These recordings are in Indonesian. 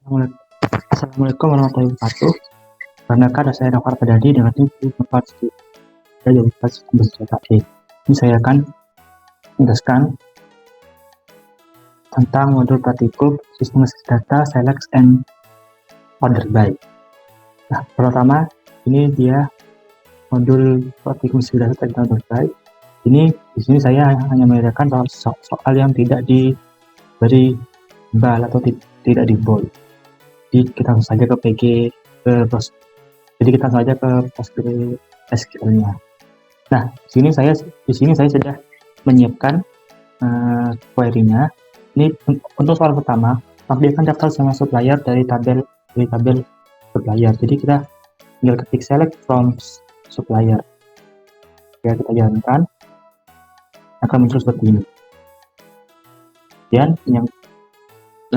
Assalamualaikum warahmatullahi wabarakatuh. Perkenalkan, saya Nova Pardadi dengan tim Tempat Saya jadi Sistem tadi. Ini saya akan menjelaskan tentang modul praktikum Sistem Data Select and Order By. Nah, pertama ini dia modul praktikum Sistem Data and Order By. Di sini saya hanya menanyakan soal yang tidak diberi bal atau tidak di bold. Jadi kita langsung saja ke PostgreSQL-nya. Nah, di sini saya sudah menyiapkan query-nya. Ini untuk soal pertama, tampilkan daftar semua supplier dari tabel supplier. Jadi kita tinggal ketik select from supplier. Ya, kita jalankan, akan muncul seperti ini. Dan yang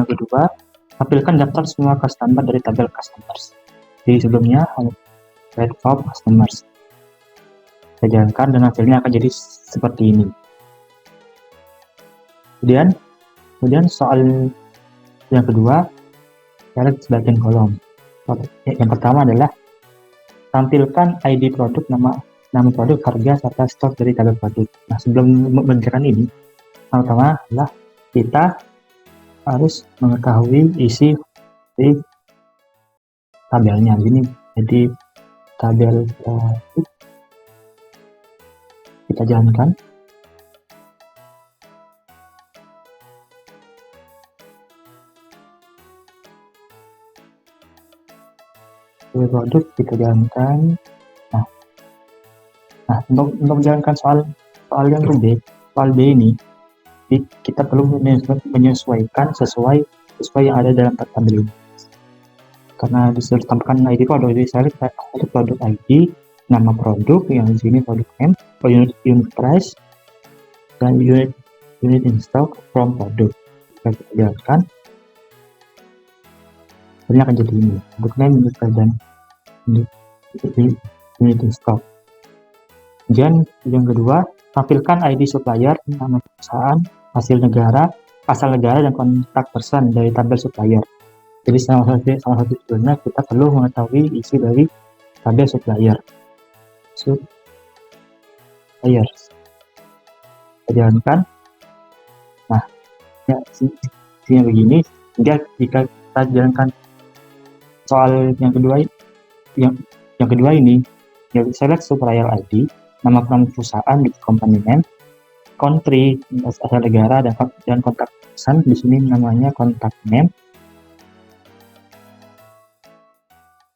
kedua, tampilkan daftar semua customer dari tabel customers. Di sebelumnya red top customers. Saya jalankan dan hasilnya akan jadi seperti ini. Kemudian soal yang kedua, select sebagian kolom. Yang pertama adalah tampilkan ID produk, nama produk, harga, serta stok dari tabel produk. Nah, sebelum mengerjakan ini, pertama adalah kita harus mengetahui isi di tabelnya. Ini jadi tabel produk. Kita jalankan. Tabel produk kita jalankan. Nah, untuk menjalankan soal yang B, soal B ini kita perlu menyesuaikan sesuai yang ada dalam tabel ini. Karena ditampilkan ID produk, jadi saya lihat produk ID, nama produk yang di sini produk name, unit price, dan unit in stock from produk. Kita jalankan. Ini akan jadi ini. Produk name, unit price, dan unit in stock. Kemudian yang kedua, tampilkan ID supplier, nama perusahaan, asal negara, dan kontak person dari tabel supplier. Jadi sama satu tujuannya kita perlu mengetahui isi dari tabel supplier. Kita jalankan. Nah, ya sini begini. Jika kita jalankan soal yang kedua ini, ya select supplier ID, nama perusahaan di company name, country asal negara, dan kontak person. Di sini namanya kontak name.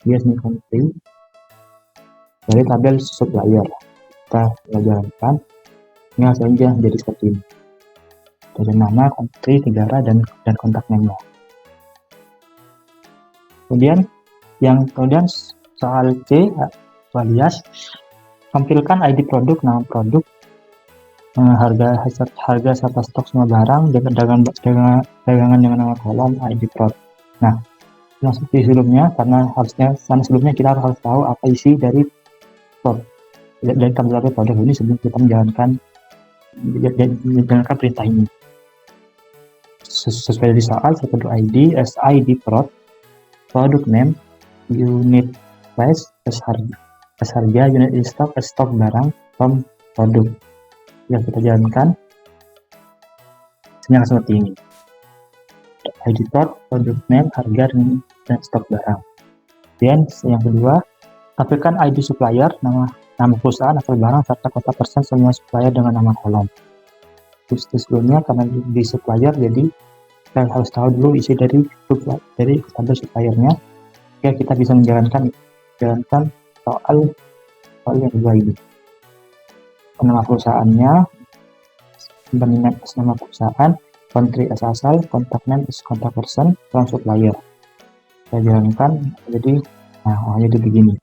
Dia sini country dari tabel supplier. Kita jalankan. Ini hasilnya jadi seperti ini. Dari nama, country, negara, dan kontak name-nya. Kemudian soal C alias tampilkan ID produk, nama produk, harga serta stok semua barang, dagangan dengan nama kolom ID produk. Nah, seperti sebelumnya, karena sebelumnya kita harus tahu apa isi dari tabel produk ini sebelum kita menjalankan perintah ini. Sesuai dari soal, produk ID, SID product name, unit price, harga, unit in stock, stok barang, from produk. Yang kita jalankan hasilnya seperti ini. ID product name, harga, dan stok barang. Dan yang kedua, tampilkan ID supplier, nama perusahaan, asal barang, serta kontak person semua supplier dengan nama kolom. Sebelumnya karena di supplier, jadi kita harus tahu dulu isi dari tabel suppliernya, ya kita bisa menjalankan soal yang kedua ini. Nama perusahaannya, peminat nama perusahaan, country asal, kontak name is kontak person, from supplier. Saya jalankan, jadi jadi begini.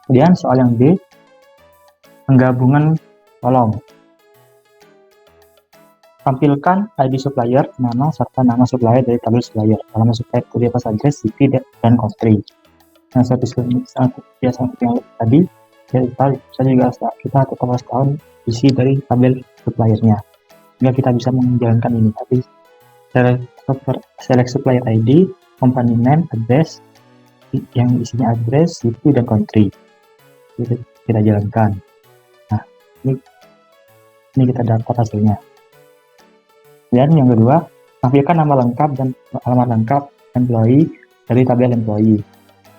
Kemudian soal yang B, penggabungan kolom. Tampilkan ID supplier, nama, serta nama supplier dari tabel supplier. Nama supplier terdiri atas address, city, dan country. Nah, seperti yang tadi, kita tetap harus tahu isi dari tabel suppliernya. Sehingga kita bisa menjalankan ini. Tapi select supplier ID, company name, address, yang isinya address, city, dan country. Kita jalankan. Nah, ini kita dapat hasilnya. Dan yang kedua, tampilkan nama lengkap dan alamat lengkap employee dari tabel employee.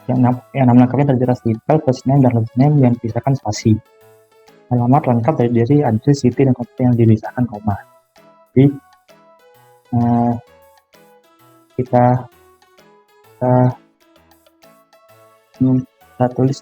Yang nama lengkapnya terdiri dari title, first name, dan last name yang dipisahkan spasi. Alamat lengkap dari address, city, dan country yang dipisahkan koma. Jadi kita tulis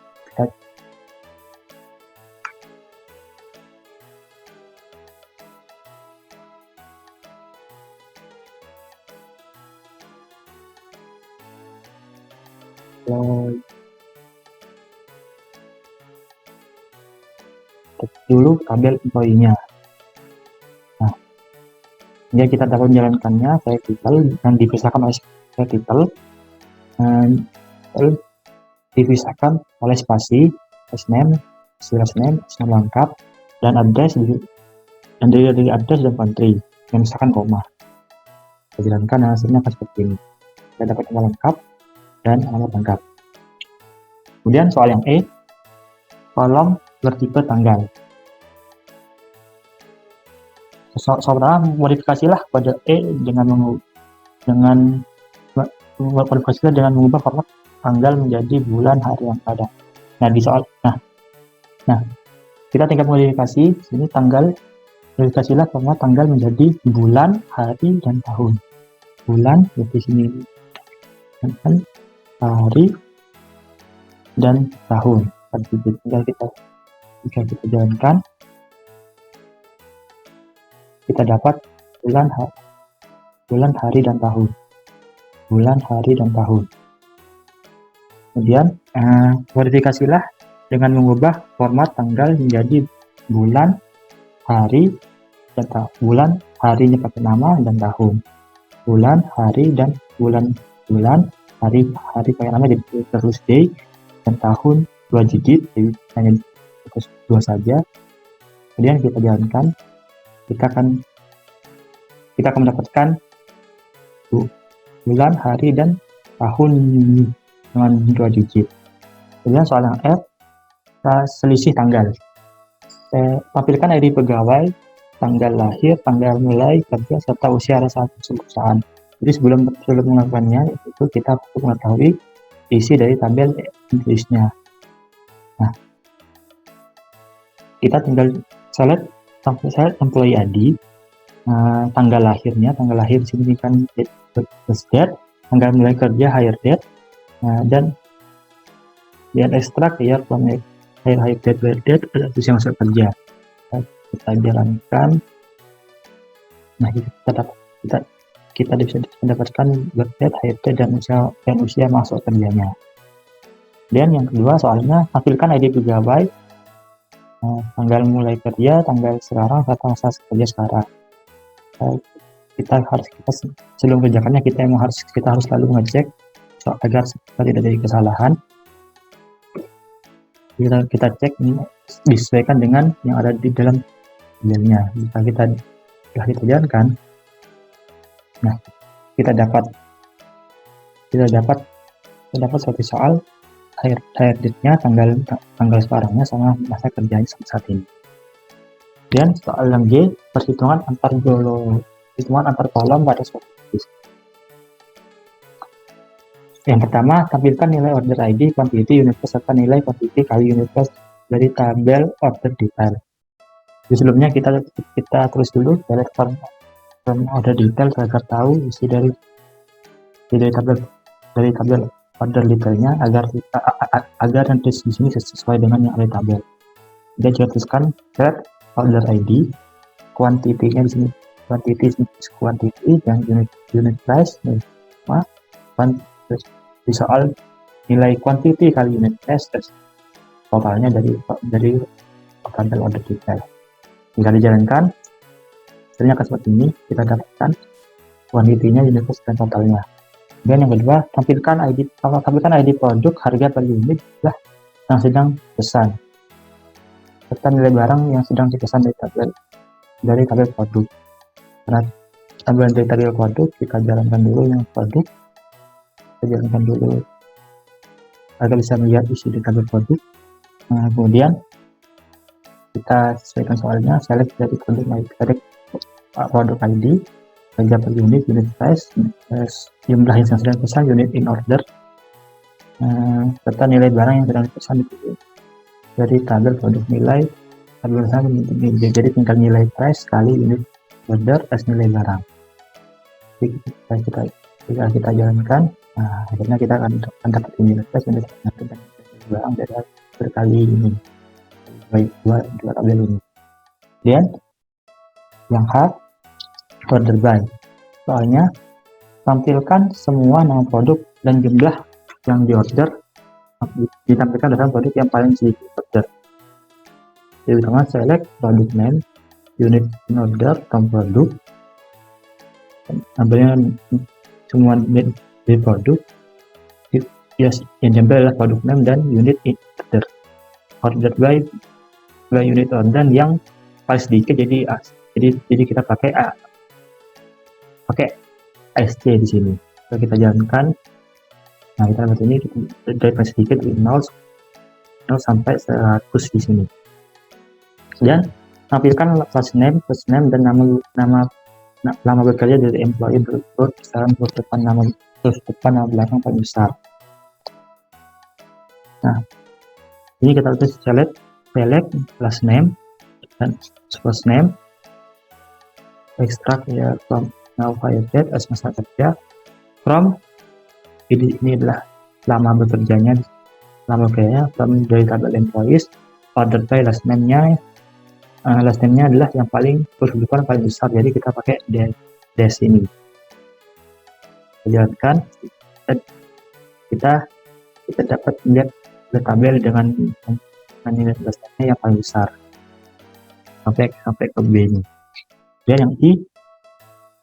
dulu tabel employee-nya. Nah, jadi kita dapat menjalankannya saya title yang dipisahkan oleh saya title, lalu dipisahkan oleh spasi, first name, last name lengkap, dan address, dan dari address dan country yang misalkan koma. Kita jalankan hasilnya akan seperti ini. Kita dapat nama lengkap dan alamat lengkap. Kemudian soal yang E, kolom bertipe tanggal. Saudara modifikasilah kode E dengan mengubah format tanggal menjadi bulan, hari, yang ada. Nah, di soal kita tinggal modifikasi sini tanggal, modifikasilah format tanggal menjadi bulan, hari, dan tahun. Bulan di sini, dan hari, dan tahun. Tinggal kita jalankan, kita dapat bulan, hari, dan tahun. Bulan, hari, dan tahun. Kemudian modifikasilah dengan mengubah format tanggal menjadi bulan, hari, dan tahun. Bulan, harinya pakai nama, dan tahun. Bulan, hari, dan bulan, hari pakai nama jadi terus day, dan tahun 2 digit, jadi hanya terus 2 saja. Kemudian kita jalankan, kita akan mendapatkan bulan, hari, dan tahun dengan 2 digit. Kemudian soal yang F, selisih tanggal. Tampilkan ID pegawai, tanggal lahir, tanggal mulai kerja, serta usia perusahaan. Jadi sebelum melakukannya itu kita perlu mengetahui isi dari tabel Inggrisnya. Nah, kita tinggal select employee ID, tanggal lahirnya, tanggal lahir di sini kan birth date, tanggal mulai kerja hire date, dan ekstrak year from hire date, birth date, terus yang masuk kerja. Kita jalankan. Nah, kita bisa mendapatkan birth date, hire date, dan usia masuk kerjanya. Dan yang kedua soalnya, tampilkan ID pegawai, tanggal mulai kerja, tanggal sekarang, serta masa kerja sekarang. Kita sebelum kerjakannya kita harus selalu mengecek agar tidak terjadi kesalahan. Kita cek ini disesuaikan dengan yang ada di dalam tabelnya. Jika kita jalankan, nah kita dapat suatu soal hire date-nya, tanggal sekarangnya, sama masa kerjanya saat ini. Dan soal yang G, perhitungan antar kolom pada suatu list. Yang pertama, tampilkan nilai order ID, quantity, unit cost, serta nilai quantity kali unit cost dari tabel order detail. Di sebelumnya kita tulis dulu select from order detail agar tahu isi dari tabel order detailnya, agar nanti di sini sesuai dengan yang ada di tabel. Kita juga tuliskan set order ID, quantity-nya di sini quantity, dan unit price, di soal nilai quantity kali unit price, totalnya dari tabel order detail. Jika dijalankan, hasilnya akan seperti ini. Kita dapatkan quantity-nya, unit price, dan totalnya. Dan yang kedua, tampilkan ID produk, harga per unit yang sedang pesan, serta nilai barang yang sedang dipesan dari tabel produk. Nah, tambahan dari tabel produk, kita jalankan dulu yang produk, kita jalankan dulu agar bisa melihat isi di tabel produk. Nah, kemudian kita sesuaikan soalnya, select dari produk produk ID, harga per unit price, jumlah yang sedang pesan, unit in order, serta nilai barang yang sedang dipesan dari tabel produk nilai tabel bersama. Jadi tinggal nilai price kali unit order plus nilai barang. Jadi kita jalankan, nah akhirnya kita akan dapat nilai price unit dan barang dari berkali ini baik dua tabel ini. Kemudian yang H, order by, soalnya tampilkan semua nama produk dan jumlah yang diorder ditampilkan dalam produk yang paling sedikit order. Jadi pertama select product name, unit in order, from produk, ambilnya semua dari produk, yang diambil adalah product name dan unit in order. Order by unit order yang paling sedikit, jadi kita pakai SC di sini. Kalau kita jalankan, nah kita lihat ini dari paling sedikit 0 sampai 100 di sini. Dan tampilkan first name dan nama bekerja dari employee besaran huruf depan nama belakang paling besar. Nah, ini kita tulis select last name dan first name, extract ya from now hired as masa kerja, from ini adalah lama bekerjanya, from dari tabel employees, order by last name-nya adalah yang paling huruf depan paling besar, jadi kita pakai dash ini. Jalankan, kita dapat lihat tabel dengan nilai last name-nya yang paling besar sampai ke B ini. Dan yang I,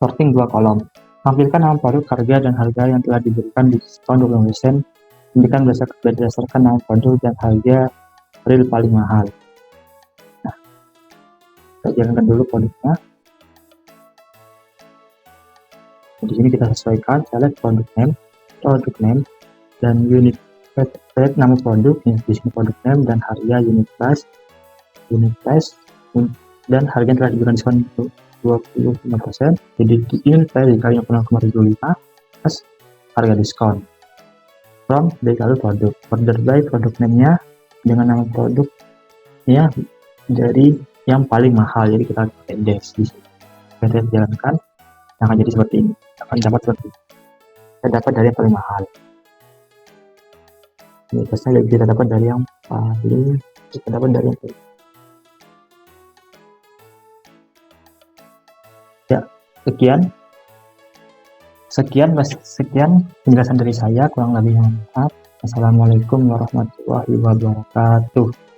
sorting dua kolom, tampilkan nama produk, harga dan harga yang telah diberikan diskon 20%, indikan berdasarkan nama produk dan harga real paling mahal. Kita jalankan dulu produknya. Di sini kita sesuaikan, select product name dan unit, select nama produk, di sini product name dan harga unit price dan harga yang telah diberikan diskon 25%. Jadi unit price dikali 0,75 plus harga diskon. From dikali produk, order by product name-nya dengan nama produknya dari yang paling mahal, jadi kita pakai dash di sini. Kita jalankan, akan jadi seperti ini, akan dapat seperti ini. Kita dapat dari yang paling mahal. Ini biasanya kita dapat dari yang paling, ya. Sekian penjelasan dari saya, kurang lebihnya maaf. Assalamualaikum warahmatullahi wabarakatuh.